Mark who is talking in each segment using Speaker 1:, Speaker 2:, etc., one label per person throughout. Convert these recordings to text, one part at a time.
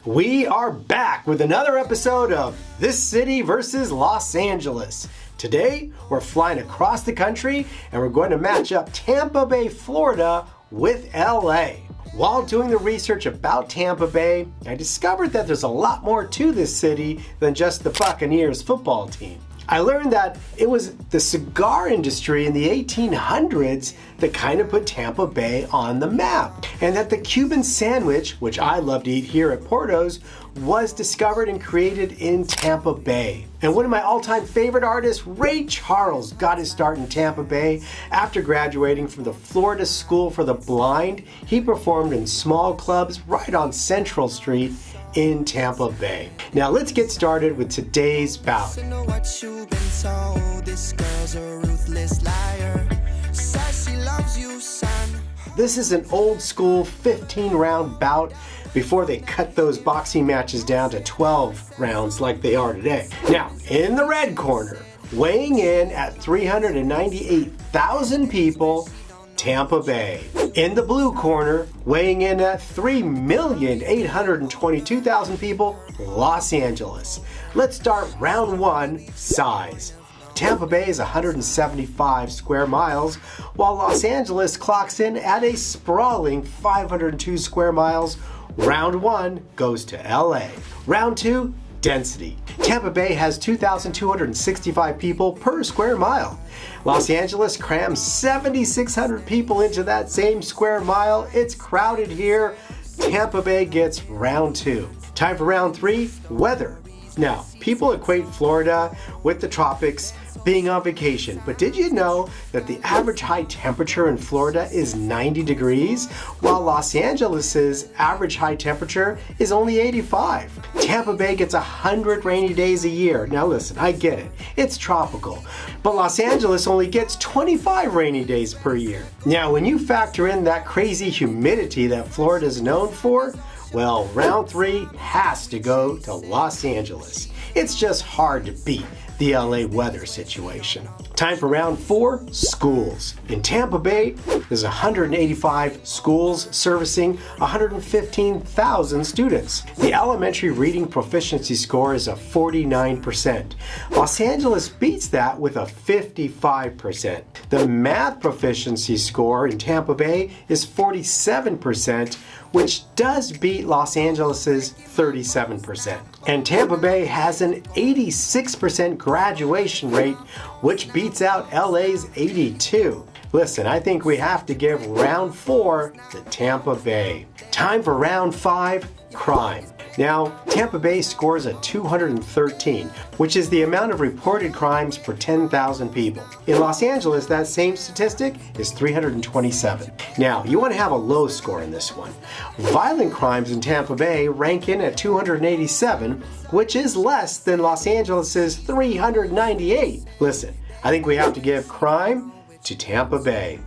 Speaker 1: We are back with another episode of This City versus Los Angeles. Today, we're flying across the country and we're going to match up Tampa Bay, Florida with LA. While doing the research about Tampa Bay, I discovered that there's a lot more to this city than just the Buccaneers football team. I learned that it was the cigar industry in the 1800s that kind of put Tampa Bay on the map, and that the Cuban sandwich, which I love to eat here at Porto's, was discovered and created in Tampa Bay. And one of my all-time favorite artists, Ray Charles, got his start in Tampa Bay. After graduating from the Florida School for the Blind, he performed in small clubs right on Central Street in Tampa Bay. Now let's get started with today's bout. This is an old school 15-round bout before they cut those boxing matches down to 12 rounds like they are today. Now, in the red corner, weighing in at 398,000 people, Tampa Bay. In the blue corner, weighing in at 3,822,000 people, Los Angeles. Let's start round one, size. Tampa Bay is 175 square miles, while Los Angeles clocks in at a sprawling 502 square miles. Round one goes to LA. Round two, density. Tampa Bay has 2,265 people per square mile. Los Angeles crams 7,600 people into that same square mile. It's crowded here. Tampa Bay gets round two. Time for round three, weather. Now, people equate Florida with the tropics, being on vacation, but did you know that the average high temperature in Florida is 90 degrees, while Los Angeles's average high temperature is only 85? Tampa Bay gets 100 rainy days a year. Now listen, I get it, it's tropical, but Los Angeles only gets 25 rainy days per year. Now, when you factor in that crazy humidity that Florida is known for, well, round three has to go to Los Angeles. It's just hard to beat the LA weather situation. Time for round four, schools. In Tampa Bay, there's 185 schools servicing 115,000 students. The elementary reading proficiency score is a 49%. Los Angeles beats that with a 55%. The math proficiency score in Tampa Bay is 47%, which does beat Los Angeles's 37%. And Tampa Bay has an 86% graduation rate, which beats out LA's 82. Listen, I think we have to give round four to Tampa Bay. Time for round five, crime. Now, Tampa Bay scores a 213, which is the amount of reported crimes per 10,000 people. In Los Angeles, that same statistic is 327. Now, you want to have a low score in this one. Violent crimes in Tampa Bay rank in at 287, which is less than Los Angeles's 398. Listen, I think we have to give crime to Tampa Bay.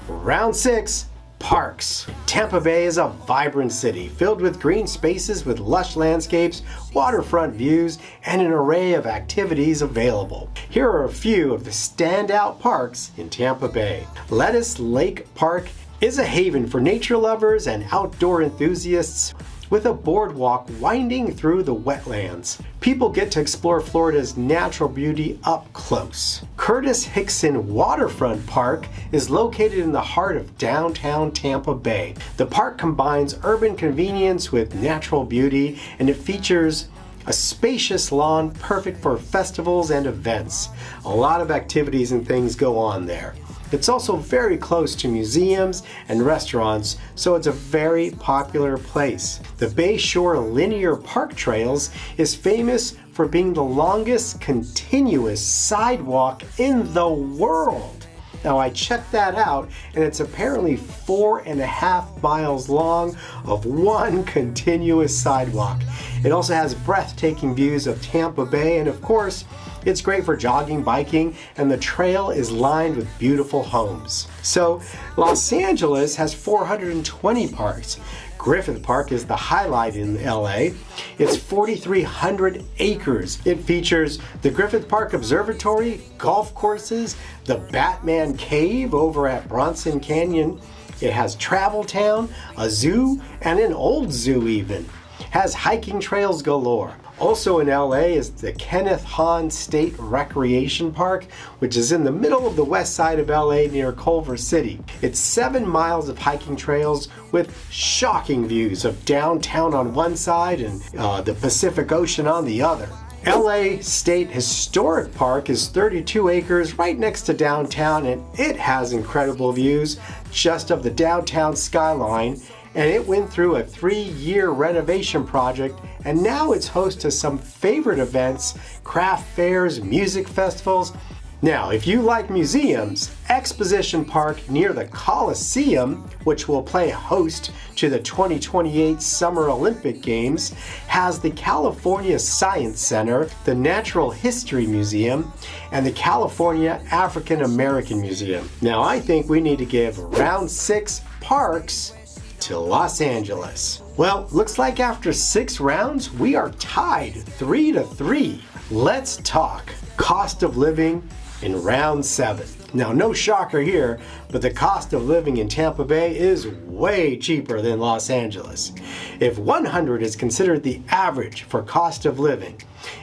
Speaker 1: Round six, parks. Tampa Bay is a vibrant city filled with green spaces with lush landscapes, waterfront views, and an array of activities available. Here are a few of the standout parks in Tampa Bay. Lettuce Lake Park is a haven for nature lovers and outdoor enthusiasts, with a boardwalk winding through the wetlands. People get to explore Florida's natural beauty up close. Curtis Hickson Waterfront Park is located in the heart of downtown Tampa Bay. The park combines urban convenience with natural beauty, and it features a spacious lawn perfect for festivals and events. A lot of activities and things go on there. It's also very close to museums and restaurants, so it's a very popular place. The Bayshore Linear Park Trails is famous for being the longest continuous sidewalk in the world. Now, I checked that out, and it's apparently 4.5 miles long of one continuous sidewalk. It also has breathtaking views of Tampa Bay, and of course, it's great for jogging, biking, and the trail is lined with beautiful homes. So, Los Angeles has 420 parks. Griffith Park is the highlight in LA. It's 4,300 acres. It features the Griffith Park Observatory, golf courses, the Batman Cave over at Bronson Canyon. It has Travel Town, a zoo, and an old zoo even. has hiking trails galore. Also in LA is the Kenneth Hahn State Recreation Park, which is in the middle of the west side of LA near Culver City. It's 7 miles of hiking trails with shocking views of downtown on one side and the Pacific Ocean on the other. LA State Historic Park is 32 acres right next to downtown, and it has incredible views just of the downtown skyline, and it went through a 3-year renovation project, and now it's host to some favorite events, craft fairs, music festivals. Now, if you like museums, Exposition Park near the Coliseum, which will play host to the 2028 Summer Olympic Games, has the California Science Center, the Natural History Museum, and the California African American Museum. Now, I think we need to give round 6 parks to Los Angeles. Well, looks like after 6 rounds, we are tied 3-3. Let's talk cost of living in round 7. Now, no shocker here, but the cost of living in Tampa Bay is way cheaper than Los Angeles. If 100 is considered the average for cost of living,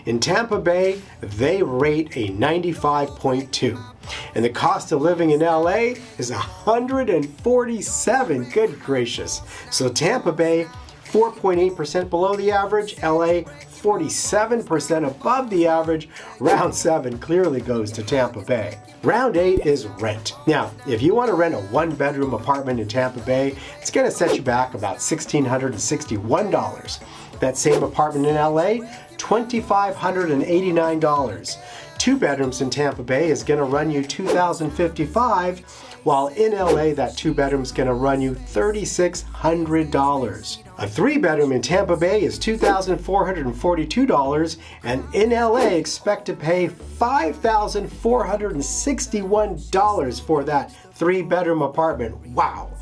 Speaker 1: in Tampa Bay, they rate a 95.2. And the cost of living in LA is 147. Good gracious. So Tampa Bay, 4.8% below the average. LA, 47% above the average. Round 7 clearly goes to Tampa Bay. Round 8 is rent. Now, if you want to rent a 1-bedroom apartment in Tampa Bay, it's going to set you back about $1,661. That same apartment in LA, $2,589. 2 bedrooms in Tampa Bay is going to run you $2,055, while in LA that 2 bedroom is going to run you $3,600. A 3-bedroom in Tampa Bay is $2,442, and in LA expect to pay $5,461 for that 3-bedroom apartment. Wow.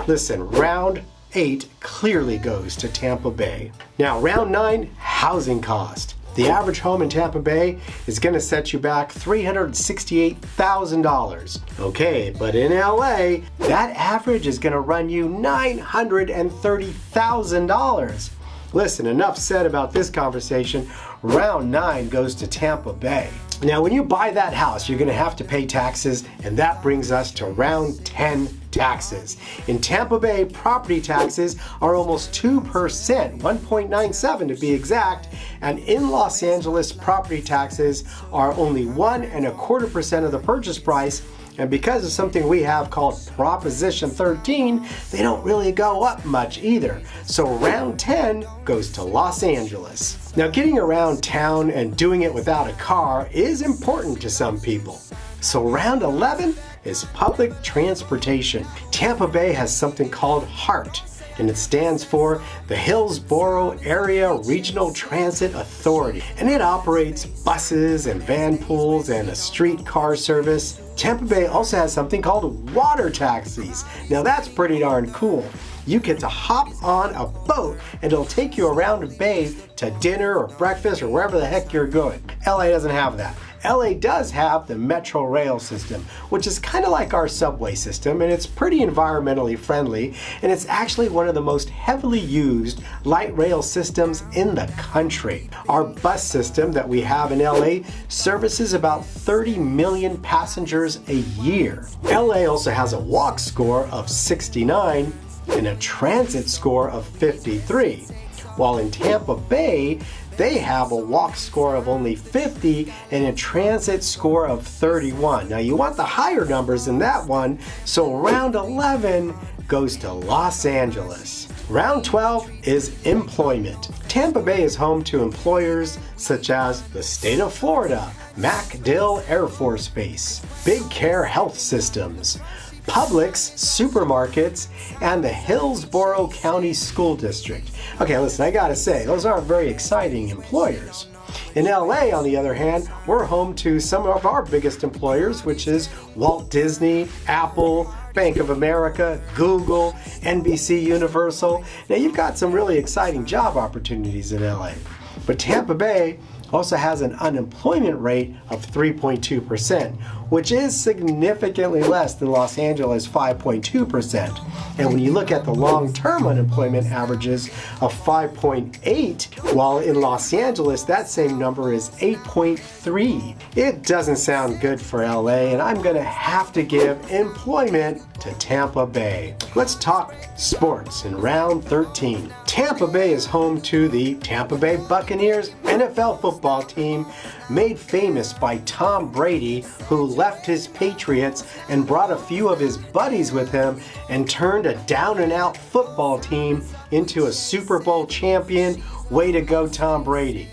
Speaker 1: Listen, round 8 clearly goes to Tampa Bay. Now, round 9, housing cost. The average home in Tampa Bay is going to set you back $368,000. Okay, but in LA, that average is going to run you $930,000. Listen, enough said about this conversation. Round 9 goes to Tampa Bay. Now, when you buy that house, you're going to have to pay taxes, and that brings us to round 10, taxes. In Tampa Bay, property taxes are almost 2%, 1.97 to be exact, and in Los Angeles, property taxes are only 1.25% of the purchase price. And because of something we have called Proposition 13, they don't really go up much either. So round 10 goes to Los Angeles. Now, getting around town and doing it without a car is important to some people. So round 11 is public transportation. Tampa Bay has something called HART, and it stands for the Hillsborough Area Regional Transit Authority. And it operates buses and van pools and a streetcar service. Tampa Bay also has something called water taxis. Now that's pretty darn cool. You get to hop on a boat and it'll take you around the bay to dinner or breakfast or wherever the heck you're going. LA doesn't have that. LA does have the Metro Rail system, which is kind of like our subway system, and it's pretty environmentally friendly, and it's actually one of the most heavily used light rail systems in the country. Our bus system that we have in LA services about 30 million passengers a year. LA also has a walk score of 69 and a transit score of 53, while in Tampa Bay, they have a walk score of only 50 and a transit score of 31. Now you want the higher numbers than that one, so round 11 goes to Los Angeles. Round 12 is employment. Tampa Bay is home to employers such as the state of Florida, MacDill Air Force Base, Big Care Health Systems, Publix supermarkets, and the Hillsborough County School District. Okay, listen, I gotta say, those aren't very exciting employers. In LA, on the other hand, we're home to some of our biggest employers, which is Walt Disney, Apple, Bank of America, Google, NBC Universal. Now, you've got some really exciting job opportunities in LA. But Tampa Bay also has an unemployment rate of 3.2%, which is significantly less than Los Angeles' 5.2%. And when you look at the long-term unemployment averages of 5.8, while in Los Angeles that same number is 8.3. It doesn't sound good for LA, and I'm going to have to give employment to Tampa Bay. Let's talk sports in round 13. Tampa Bay is home to the Tampa Bay Buccaneers NFL football team, made famous by Tom Brady, who left his Patriots and brought a few of his buddies with him and turned a down-and-out football team into a Super Bowl champion. Way to go, Tom Brady.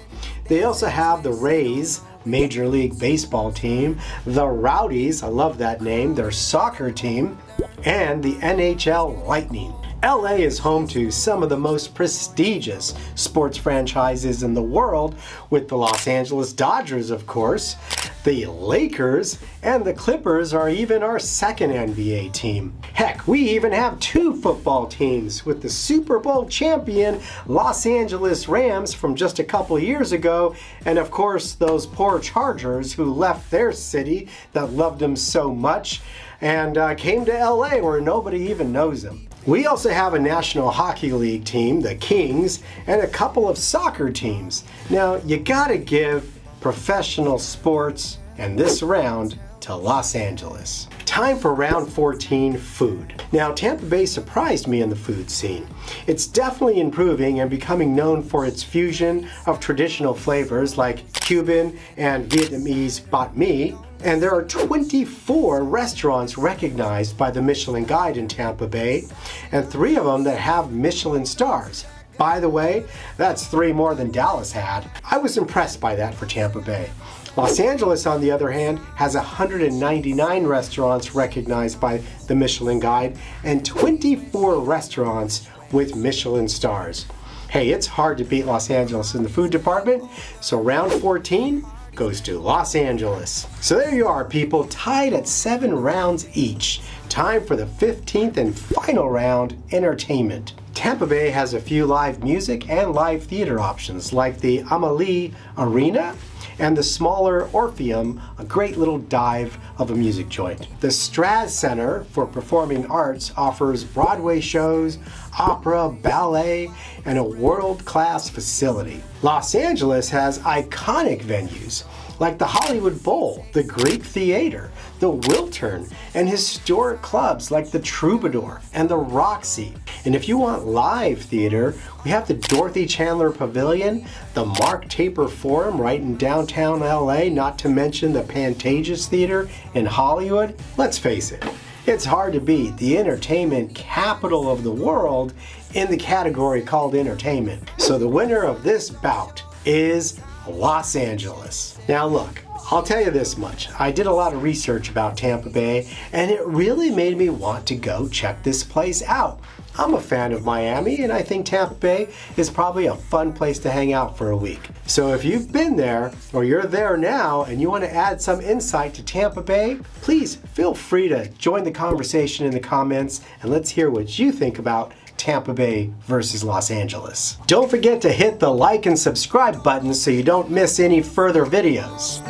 Speaker 1: They also have the Rays, Major League Baseball team, the Rowdies, I love that name, their soccer team, and the NHL Lightning. LA is home to some of the most prestigious sports franchises in the world, with the Los Angeles Dodgers, of course. The Lakers and the Clippers are even our second NBA team. Heck, we even have two football teams, with the Super Bowl champion Los Angeles Rams from just a couple years ago, and of course those poor Chargers who left their city that loved them so much and came to LA where nobody even knows them. We also have a National Hockey League team, the Kings, and a couple of soccer teams. Now, you gotta give professional sports and this round to Los Angeles. Time for round 14, food. Now, Tampa Bay surprised me in the food scene. It's definitely improving and becoming known for its fusion of traditional flavors like Cuban and Vietnamese banh mi. And there are 24 restaurants recognized by the Michelin Guide in Tampa Bay, and 3 of them that have Michelin stars. By the way, that's 3 more than Dallas had. I was impressed by that for Tampa Bay. Los Angeles, on the other hand, has 199 restaurants recognized by the Michelin Guide and 24 restaurants with Michelin stars. Hey, it's hard to beat Los Angeles in the food department, so round 14 goes to Los Angeles. So there you are, people, tied at 7 rounds each. Time for the 15th and final round, entertainment. Tampa Bay has a few live music and live theater options like the Amalie Arena and the smaller Orpheum, a great little dive of a music joint. The Straz Center for Performing Arts offers Broadway shows, opera, ballet, and a world-class facility. Los Angeles has iconic venues like the Hollywood Bowl, the Greek Theater, the Wiltern, and historic clubs like the Troubadour and the Roxy. And if you want live theater, we have the Dorothy Chandler Pavilion, the Mark Taper Forum right in downtown LA, not to mention the Pantages Theater in Hollywood. Let's face it, it's hard to beat the entertainment capital of the world in the category called entertainment. So the winner of this bout is Los Angeles. Now look, I'll tell you this much. I did a lot of research about Tampa Bay, and it really made me want to go check this place out. I'm a fan of Miami, and I think Tampa Bay is probably a fun place to hang out for a week. So if you've been there, or you're there now, and you want to add some insight to Tampa Bay, please feel free to join the conversation in the comments, and let's hear what you think about Tampa Bay versus Los Angeles. Don't forget to hit the like and subscribe buttons so you don't miss any further videos.